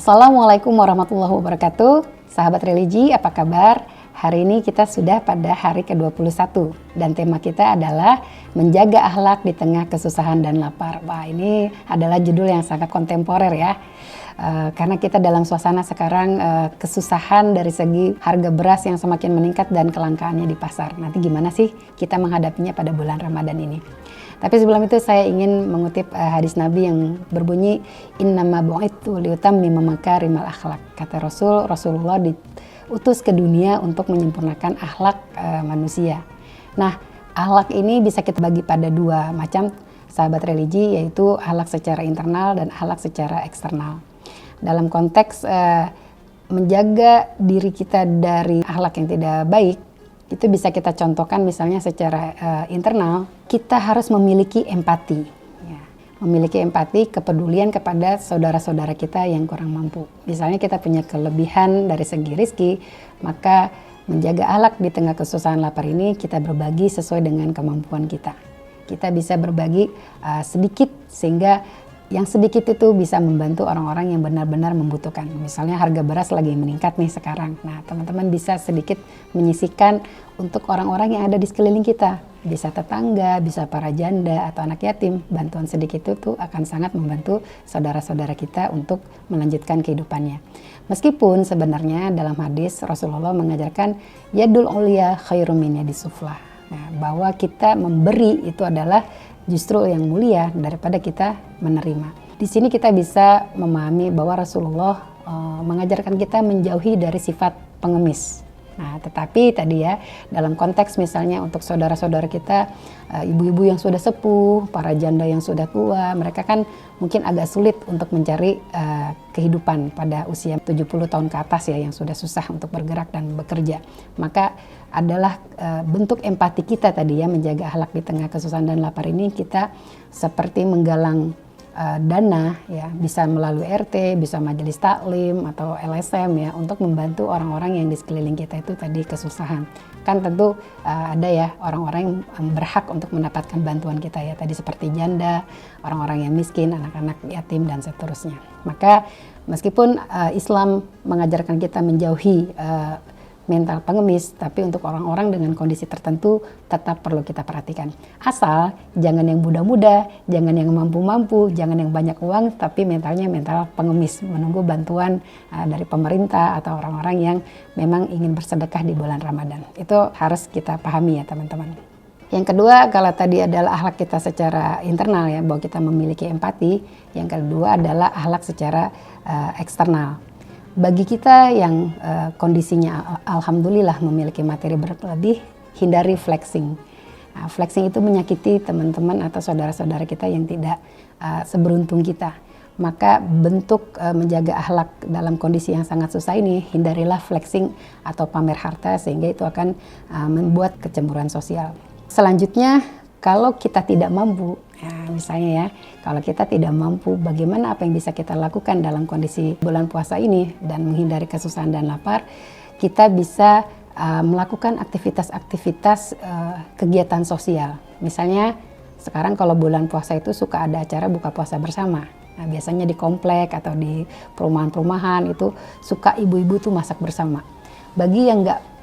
Assalamualaikum warahmatullahi wabarakatuh. Sahabat religi, apa kabar? Hari ini kita sudah pada hari ke-21 dan tema kita adalah menjaga akhlak di tengah kesusahan dan lapar. Wah, ini adalah judul yang sangat kontemporer ya. Karena kita dalam suasana sekarang kesusahan dari segi harga beras yang semakin meningkat dan kelangkaannya di pasar. Nanti gimana sih kita menghadapinya pada bulan Ramadan ini? Tapi sebelum itu saya ingin mengutip hadis Nabi yang berbunyi innama bu'itsu liutammima makarimal akhlak. Kata Rasulullah diutus ke dunia untuk menyempurnakan akhlak manusia. Nah, akhlak ini bisa kita bagi pada dua macam, sahabat religi, yaitu akhlak secara internal dan akhlak secara eksternal. Dalam konteks menjaga diri kita dari akhlak yang tidak baik, itu bisa kita contohkan misalnya secara internal, kita harus memiliki empati. Ya. Memiliki empati, kepedulian kepada saudara-saudara kita yang kurang mampu. Misalnya kita punya kelebihan dari segi rezeki, maka menjaga akhlak di tengah kesusahan lapar ini kita berbagi sesuai dengan kemampuan kita. Kita bisa berbagi sedikit sehingga yang sedikit itu bisa membantu orang-orang yang benar-benar membutuhkan. Misalnya harga beras lagi meningkat nih sekarang. Nah, teman-teman bisa sedikit menyisihkan untuk orang-orang yang ada di sekeliling kita. Bisa tetangga, bisa para janda atau anak yatim. Bantuan sedikit itu akan sangat membantu saudara-saudara kita untuk melanjutkan kehidupannya. Meskipun sebenarnya dalam hadis Rasulullah mengajarkan yadul ulia khairum min yadis suflah. Nah, bahwa kita memberi itu adalah justru yang mulia daripada kita menerima. Di sini kita bisa memahami bahwa Rasulullah mengajarkan kita menjauhi dari sifat pengemis. Nah, tetapi tadi ya, dalam konteks misalnya untuk saudara-saudara kita, ibu-ibu yang sudah sepuh, para janda yang sudah tua, mereka kan mungkin agak sulit untuk mencari kehidupan pada usia 70 tahun ke atas ya, yang sudah susah untuk bergerak dan bekerja. Maka adalah bentuk empati kita tadi ya, menjaga akhlak di tengah kesusahan dan lapar ini, kita seperti menggalang dana ya, bisa melalui RT, bisa majelis taklim atau LSM ya, untuk membantu orang-orang yang di sekeliling kita itu tadi kesusahan. Kan tentu ada ya orang-orang yang berhak untuk mendapatkan bantuan kita ya, tadi seperti janda, orang-orang yang miskin, anak-anak yatim dan seterusnya. Maka meskipun Islam mengajarkan kita menjauhi mental pengemis, tapi untuk orang-orang dengan kondisi tertentu tetap perlu kita perhatikan. Asal jangan yang muda-muda, jangan yang mampu-mampu, jangan yang banyak uang, tapi mentalnya mental pengemis, menunggu bantuan dari pemerintah atau orang-orang yang memang ingin bersedekah di bulan Ramadan. Itu harus kita pahami ya teman-teman. Yang kedua, kalau tadi adalah akhlak kita secara internal ya, bahwa kita memiliki empati. Yang kedua adalah akhlak secara eksternal. Bagi kita yang kondisinya alhamdulillah memiliki materi berlebih, hindari flexing. Nah, flexing itu menyakiti teman-teman atau saudara-saudara kita yang tidak seberuntung kita. Maka bentuk menjaga akhlak dalam kondisi yang sangat susah ini, hindarilah flexing atau pamer harta, sehingga itu akan membuat kecemburuan sosial. Selanjutnya, kalau kita tidak mampu, ya misalnya ya, kalau kita tidak mampu, bagaimana apa yang bisa kita lakukan dalam kondisi bulan puasa ini dan menghindari kesusahan dan lapar? Kita bisa melakukan aktivitas-aktivitas kegiatan sosial. Misalnya sekarang kalau bulan puasa itu suka ada acara buka puasa bersama. Nah, biasanya di komplek atau di perumahan-perumahan itu suka ibu-ibu tuh masak bersama. Bagi yang nggak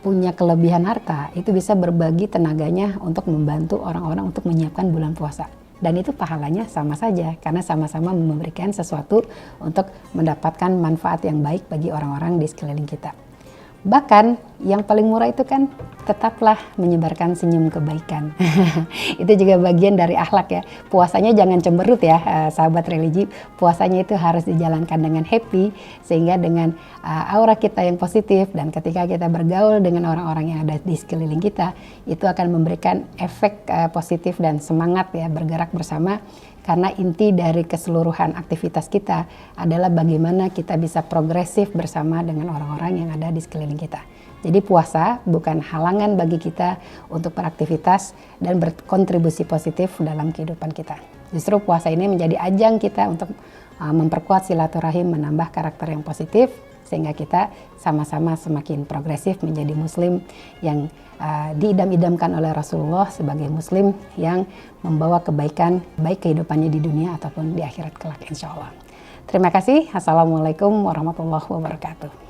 punya kelebihan harta, itu bisa berbagi tenaganya untuk membantu orang-orang untuk menyiapkan bulan puasa. Dan itu pahalanya sama saja, karena sama-sama memberikan sesuatu untuk mendapatkan manfaat yang baik bagi orang-orang di sekeliling kita. Bahkan yang paling murah itu kan tetaplah menyebarkan senyum kebaikan. Itu juga bagian dari akhlak ya. Puasanya jangan cemberut ya sahabat religi. Puasanya itu harus dijalankan dengan happy, sehingga dengan aura kita yang positif dan ketika kita bergaul dengan orang-orang yang ada di sekeliling kita, itu akan memberikan efek positif dan semangat ya bergerak bersama. Karena inti dari keseluruhan aktivitas kita adalah bagaimana kita bisa progresif bersama dengan orang-orang yang ada di sekeliling kita. Jadi puasa bukan halangan bagi kita untuk beraktivitas dan berkontribusi positif dalam kehidupan kita. Justru puasa ini menjadi ajang kita untuk memperkuat silaturahim, menambah karakter yang positif, sehingga kita sama-sama semakin progresif menjadi muslim yang diidam-idamkan oleh Rasulullah sebagai muslim yang membawa kebaikan baik kehidupannya di dunia ataupun di akhirat kelak insya Allah. Terima kasih. Assalamualaikum warahmatullahi wabarakatuh.